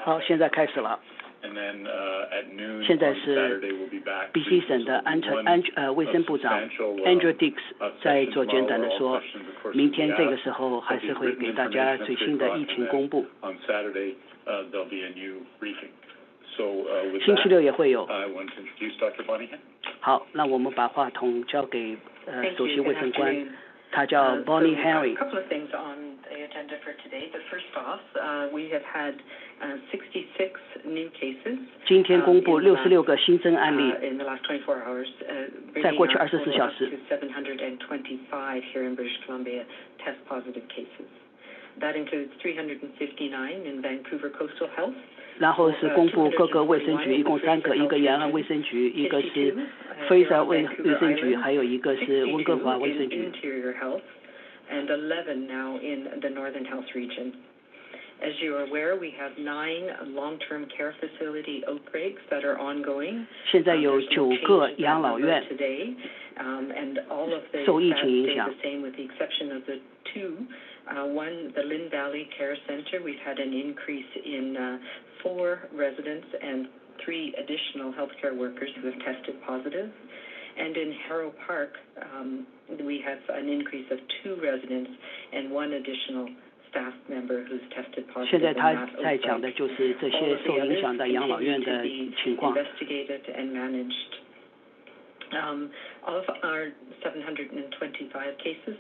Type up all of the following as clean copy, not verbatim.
好，现在开始了。现在是 BC 省的卫生部长 Andrew Dix 在做简短的说，明天这个时候还是会给大家最新的疫情公布。星期六也会有。好，那我们把话筒交给首席卫生官，他叫 Bonnie Henry。Agenda for today, but first off, we have had 66 new cases. 今天公布66个新增案例， in the last 24 hours, 在过去24小时。 725 here in British Columbia test positive cases. That includes 359 in Vancouver Coastal Health. 然后是公布各个卫生局，一共3个，一个沿岸卫生局，一个是Fraser卫生局，还有一个是温哥华卫生局。And 11 now in the Northern Health region. As you are aware, we have 9 long-term care facility outbreaks that are ongoing. 现在有9个养老院 today, and all of the 受疫情影响。 the same with the exception of the 2. One, the Lynn Valley Care Center, we've had an increase in 4 residents and 3 additional healthcare workers who have tested positive. And in Harrow Park, we have an increase of 2 residents and 1 additional staff member who's tested positive. 现在他在讲的就是这些受影响的养老院的情况。Investigated and managed. Of our 725 cases,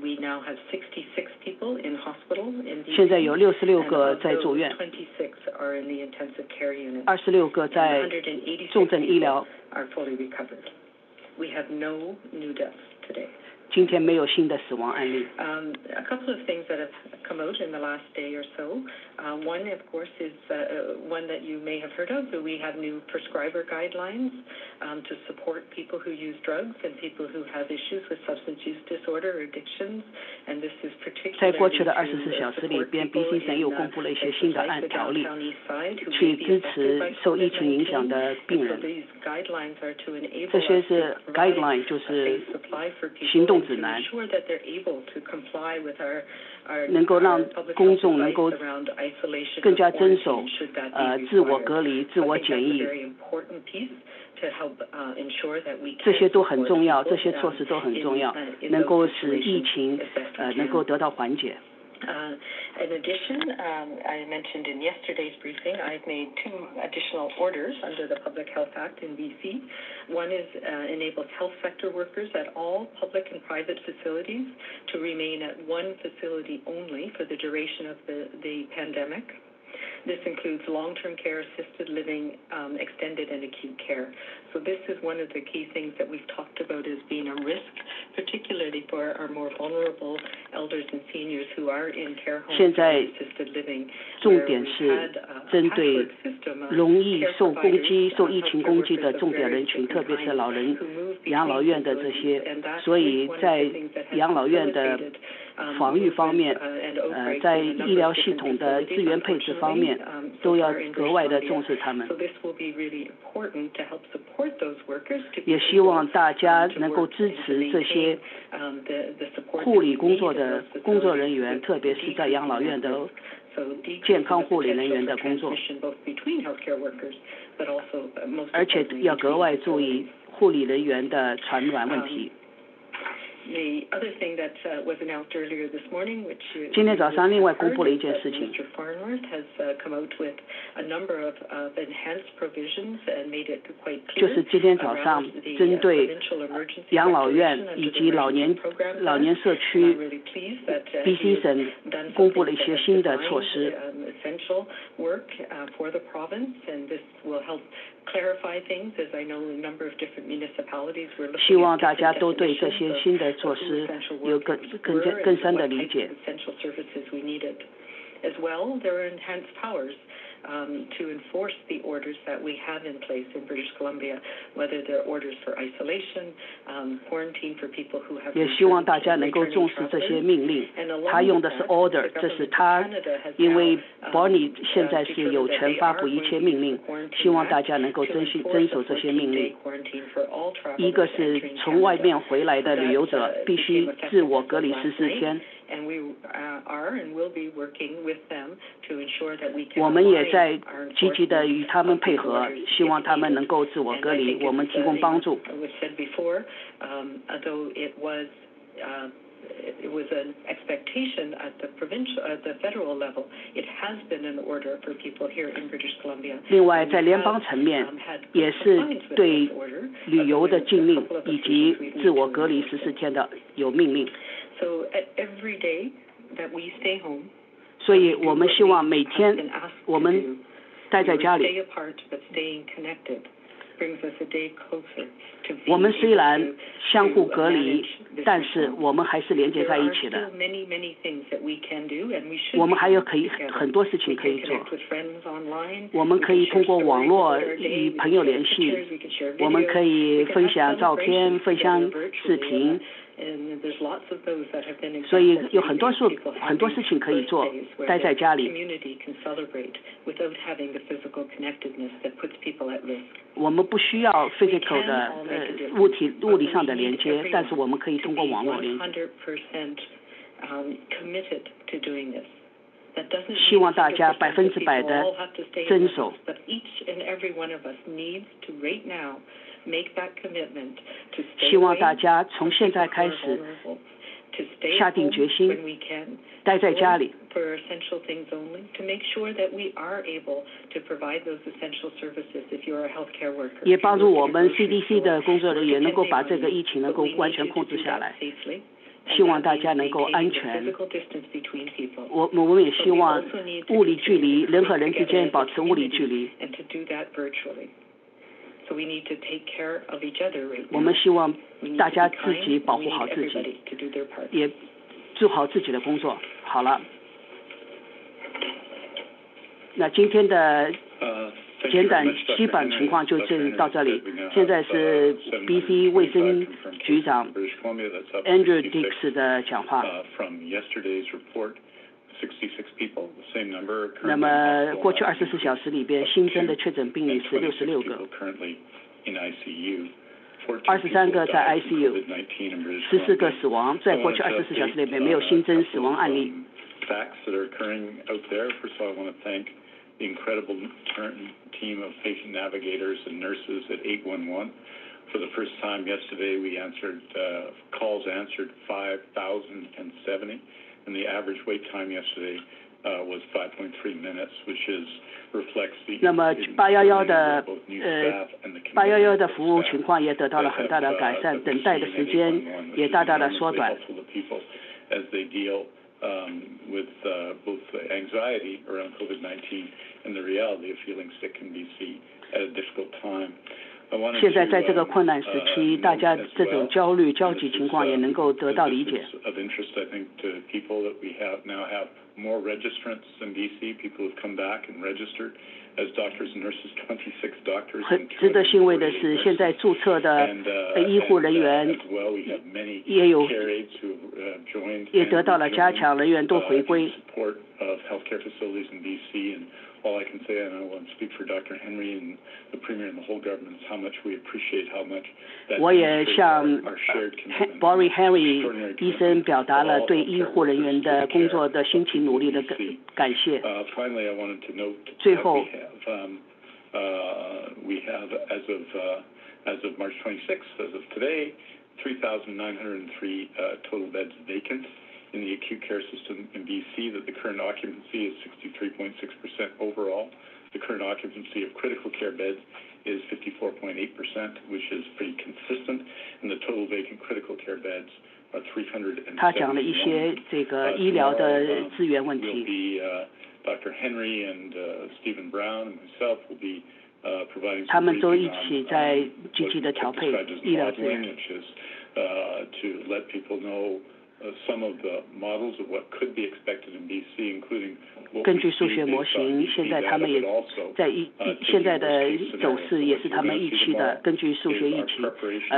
we now have 66 people in hospital in the 现在有66个在住院 26 are in the intensive care unit. 26个在重症医疗 are fully recovered. We have no new deaths today. 今天没有新的死亡案例。A couple of things that have come out in the last day or so. One, of course, is one that you may have heard of. We have new prescriber guidelines to support people who use drugs and people who have issues with substance use disorder or addictions. And this is particularly 在过去的24小时里边 ，BC 省又公布了一些新的条例，去支持受疫情影响的病人。这些是 guideline， 就是行动指南，能够让公众能够更加遵守自我隔离、自我检疫，这些都很重要，这些措施都很重要，能够使疫情能够得到缓解。In addition, I mentioned in yesterday's briefing, I've made 2 additional orders under the Public Health Act in BC. One is enables health sector workers at all public and private facilities to remain at one facility only for the duration of the pandemic. This includes long-term care, assisted living, extended and acute care. So this is one of the key things that we've talked about as being a risk, particularly for our more vulnerable elders and seniors who are in care homes and assisted living. 重点是针对容易受疫情攻击的重点人群，特别是老人、养老院的这些，所以在养老院的防御方面，在医疗系统的资源配置方面，都要格外的重视他们。也希望大家能够支持这些护理工作的工作人员，特别是在养老院的健康护理人员的工作，而且要格外注意护理人员的传染问题。The other thing that was announced earlier this morning, which 今天早上另外公布了一件事情 Mr. Farnworth has come out with a number of enhanced provisions and made it quite clear. 就是今天早上针对养老院以及老年社区 BC 省公布了一些新的措施。Essential work for the province, and this will help clarify things, as I know a number of different municipalities were looking at. 希望大家都对这些新的措施有更深的理解。Essential services we needed. As well, there are enhanced powers to enforce the orders that we have in place in British Columbia, whether they're orders for isolation, quarantine for people who have. 也希望大家能够重视这些命令。他用的是 order， 这是他因为 Bonnie 现在是有权发布一切命令，希望大家能够遵守这些命令。一个是从外面回来的旅游者必须自我隔离14天。And we are and will be working with them to ensure that we can. 我们也在积极的与他们配合，希望他们能够自我隔离，我们提供帮助。It was said before, though it was an expectation at the federal level. It has been an order for people here in British Columbia. 另外，在联邦层面，也是对旅游的禁令以及自我隔离14天的有命令。So every day that we stay home. 所以我们希望每天我们待在家里。我们虽然相互隔离，但是我们还是连接在一起的。我们还有很多事情可以做。我们可以通过网络与朋友联系，我们可以分享照片、分享视频。所以有很多事情可以做，待在家里。我们不需要 physical 的物理上的连接，但是我们可以通过网络连接。希望大家100%的遵守。希望大家从现在开始下定决心，待在家里。也帮助我们 CDC 的工作人员能够把这个疫情能够完全控制下来。希望大家能够安全。我们也希望物理距离，人和人之间保持物理距离。我们希望大家自己保护好自己，也做好自己的工作。好了，那今天的简短基本情况就到这里。现在是 BC 卫生局长 Andrew Dix 的讲话。那么过去24小时里边新增的确诊病例是66个，23个在 ICU，14个死亡，在过去24小时里面没有新增死亡案例。The incredible team of patient navigators and nurses at 811. For the first time yesterday, we calls answered 5,070, and the average wait time yesterday was 5.3 minutes, which reflects the 那么811的服务情况也得到了很大的改善，等待的时间也大大的缩短。As they deal with both the anxiety around COVID-19 and the reality of feeling sick in BC at a difficult time. 现在在这个困难时期，大家这种焦虑、焦急情况也能够得到理解。Of interest, I think, to people that we now have more registrants in BC. People have come back and registered as doctors and nurses. 26 doctors. 很值得欣慰的是，现在注册的医护人员也有也得到了加强，人员都回归。Support of healthcare facilities in BC and all I can say, and I want to speak for Dr. Henry and the Premier and the whole government, is how much we appreciate how much that 我也向 Barry Henry 医生表达了对医护人员的工作的辛勤努力的感谢。Finally, I wanted to note 最后 we have as of March 26th, as of today, 3,903 total beds vacant in the acute care system in BC, that the current occupancy is 63.6% overall. The current occupancy of critical care beds is 54.8%, which is pretty consistent, and the total vacant critical care beds are 371. 他讲了一些这个医疗的资源问题。Dr. Henry and Stephen Brown and myself will be providing 他们都一起在积极的调配医疗资源。To let people know some of the models of what could be expected in BC, including 根据数学模型，现在他们也在现在的走势也是他们预期的，根据数学预期，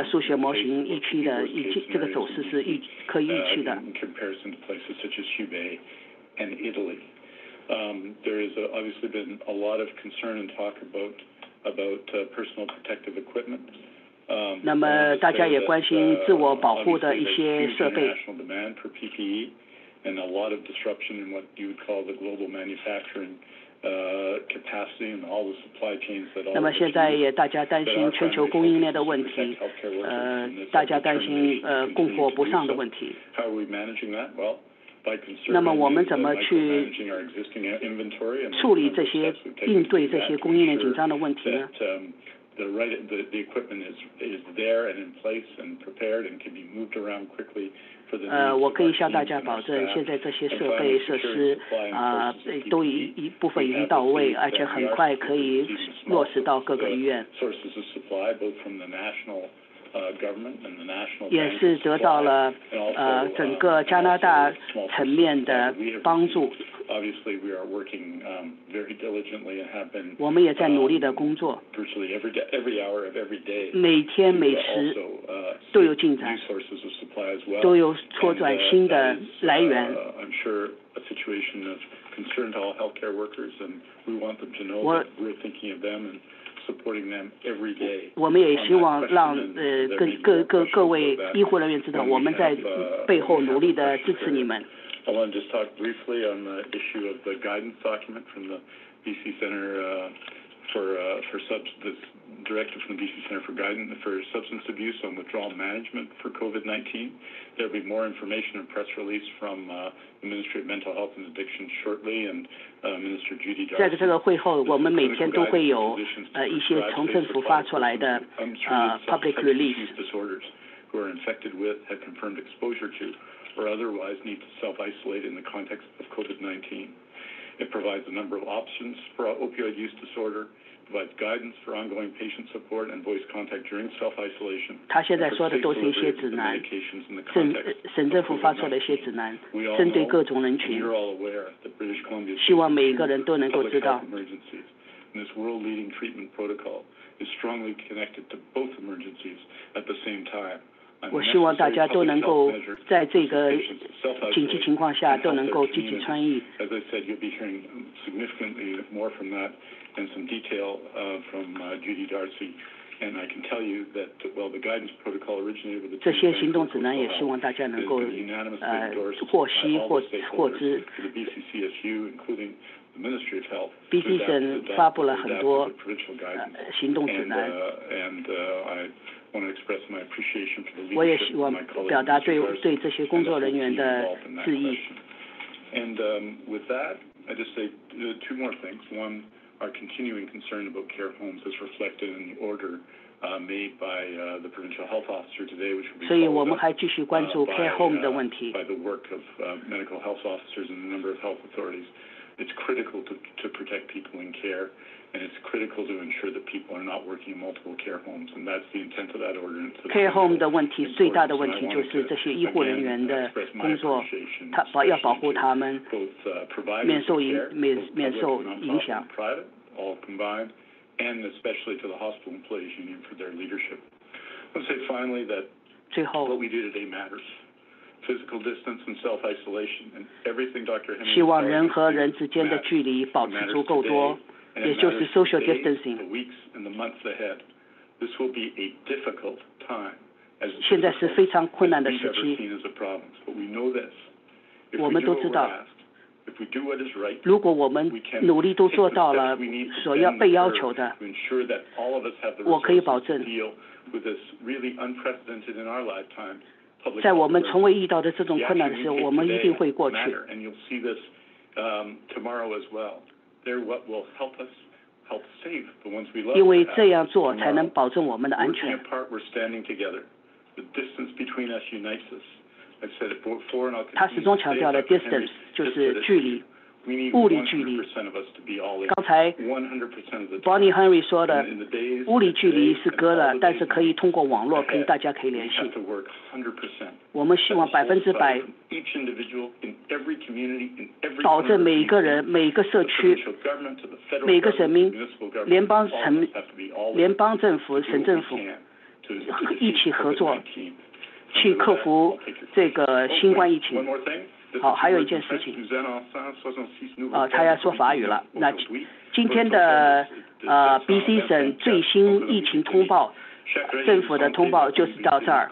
数学模型预期的这个走势是可以预期的。In comparison to places such as Hubei and Italy, there has obviously been a lot of concern and talk about personal protective equipment. 那么大家也关心自我保护的一些设备。and a lot of disruption in what you would call the global manufacturing capacity and all the supply chains that all. 那么现在也大家担心全球供应链的问题，大家担心供货不上的问题。How are we managing that? Well, by 那么我们怎么去处理这些应对这些供应链紧张的问题呢？The equipment is there and in place and prepared and can be moved around quickly for the 我可以向大家保证，现在这些设备设施都一部分已经到位，而且很快可以落实到各个医院。也是得到了整个加拿大层面的帮助。我们也在努力的工作，每天每时都有进展，都有拓展新的来源。我们也希望让各位医护人员知道，我们在背后努力的支持你们。I want to just talk briefly on the issue of the guidance document from the BC Center for this directive from the BC Center for Substance Abuse on withdrawal management for COVID-19. There will be more information and press release from the Ministry of Mental Health and Addiction shortly, and Minister Judy Darcy. 在这个会后，我们每天都会有一些从政府发出来的public release. Who are infected with, have confirmed exposure to, or otherwise need to self-isolate in the context of COVID-19. It provides a number of options for opioid use disorder, provides guidance for ongoing patient support and voice contact during self-isolation. 他现在说的都是一些指南，省政府发出的一些指南，针对各种人群。希望每一个人都能够知道。This world-leading treatment protocol is strongly connected to both emergencies at the same time. 我希望大家都能够在这个紧急情况下都能够积极参与。As I said, you'll be hearing significantly more from that and some detail from Judy Darcy. And I can tell you that, well, the guidance protocol originated with the 这些行动指南也希望大家能够获悉获知。The BCCSU, including the Ministry of Health. BC 省发布了很多行动指南。我也希望表达对这些工作人员的致意。And with that, I just say two more things. One, our continuing concern about care homes is reflected in the order made by the provincial health officer today, which will be 所以我们还继续关注 care home 的问题。 by the work of medical health officers and a number of health authorities. It's critical to protect people in care, and it's critical to ensure that people are not working in multiple care homes, and that's the intent of that ordinance. Care home 的问题最大的问题就是这些医护人员的工作，要保护他们免受影响。 all combined, and especially to the hospital employees union for their leadership. I want to say finally that what we do today matters. Physical distance and self-isolation, and everything Dr. Henry 希望人和人之间的距离保持足够多，也就是 social distancing. The weeks and the months ahead, this will be a difficult time. 现在是非常困难的时期。我们都知道，如果我们努力都做到了所要被要求的，我可以保证。 在我们从未遇到的这种困难的时候，我们一定会过去。因为这样做才能保证我们的安全。他始终强调了 distance 就是距离。 物理距离，刚才 Bonnie Henry 说的，物理距离是隔了，但是可以通过网络，大家可以联系。我们希望100%，保证每一个人、每一个社区、每个省民、联邦政府、省政府一起合作，去克服这个新冠疫情。 好，还有一件事情，他要说法语了。那今天的BC 省最新疫情通报政府的通报就是到这儿。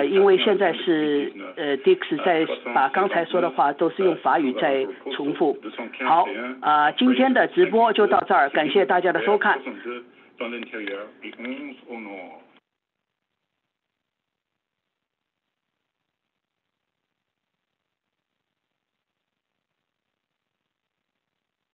因为现在是Dix 在把刚才说的话都是用法语在重复。好，今天的直播就到这儿，感谢大家的收看。